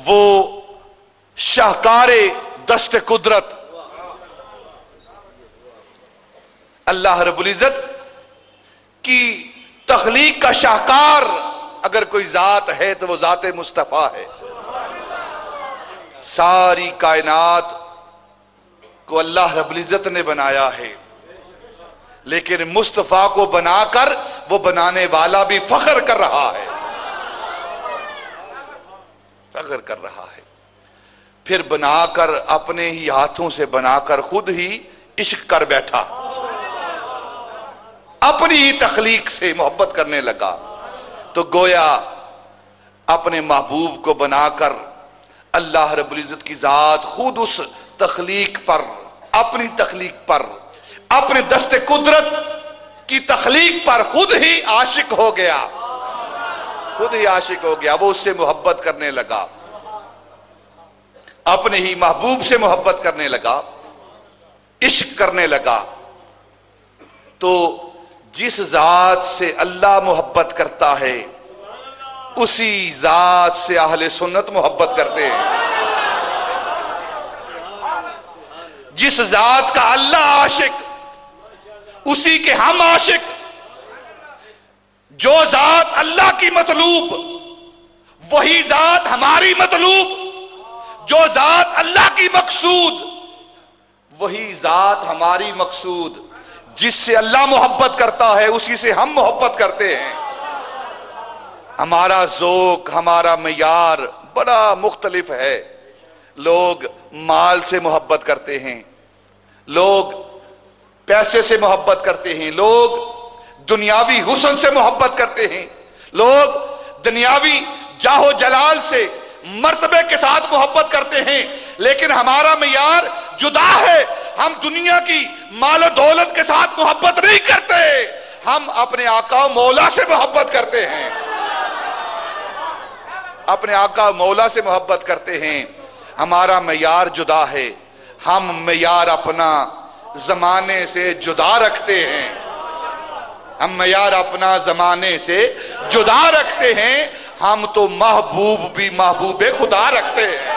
وہ شاہکار دست قدرت اللہ رب العزت کی تخلیق کا شاہکار اگر کوئی ذات ہے تو وہ ذات مصطفیٰ ہے. ساری کائنات کو اللہ رب العزت نے بنایا ہے، لیکن مصطفیٰ کو بنا کر وہ بنانے والا بھی فخر کر رہا ہے، فخر کر رہا ہے. پھر بنا کر اپنے ہی ہاتھوں سے بنا کر خود ہی عشق کر بیٹھا، اپنی ہی تخلیق سے محبت کرنے لگا. تو گویا اپنے محبوب کو بنا کر اللہ رب العزت کی ذات خود اس تخلیق پر، اپنی تخلیق پر، اپنے دست قدرت کی تخلیق پر خود ہی عاشق ہو گیا، خود ہی عاشق ہو گیا. وہ اس سے محبت کرنے لگا، اپنے ہی محبوب سے محبت کرنے لگا، عشق کرنے لگا. تو جس ذات سے اللہ محبت کرتا ہے اسی ذات سے اہل سنت محبت کرتے ہیں. جس ذات کا اللہ عاشق اسی کے ہم عاشق. جو ذات اللہ کی مطلوب وہی ذات ہماری مطلوب. جو ذات اللہ کی مقصود وہی ذات ہماری مقصود. جس سے اللہ محبت کرتا ہے اسی سے ہم محبت کرتے ہیں. ہمارا ذوق، ہمارا معیار بڑا مختلف ہے. لوگ مال سے محبت کرتے ہیں، لوگ پیسے سے محبت کرتے ہیں، لوگ دنیاوی حسن سے محبت کرتے ہیں، لوگ دنیاوی جاہ و جلال سے، مرتبے کے ساتھ محبت کرتے ہیں. لیکن ہمارا معیار جدا ہے. ہم دنیا کی مال و دولت کے ساتھ محبت نہیں کرتے، ہم اپنے آقا و مولا سے محبت کرتے ہیں، اپنے آقا و مولا سے محبت کرتے ہیں. ہمارا معیار جدا ہے. ہم معیار اپنا زمانے سے جدا رکھتے ہیں، ہم معیار اپنا زمانے سے جدا رکھتے ہیں. ہم تو محبوب بھی محبوب خدا رکھتے ہیں.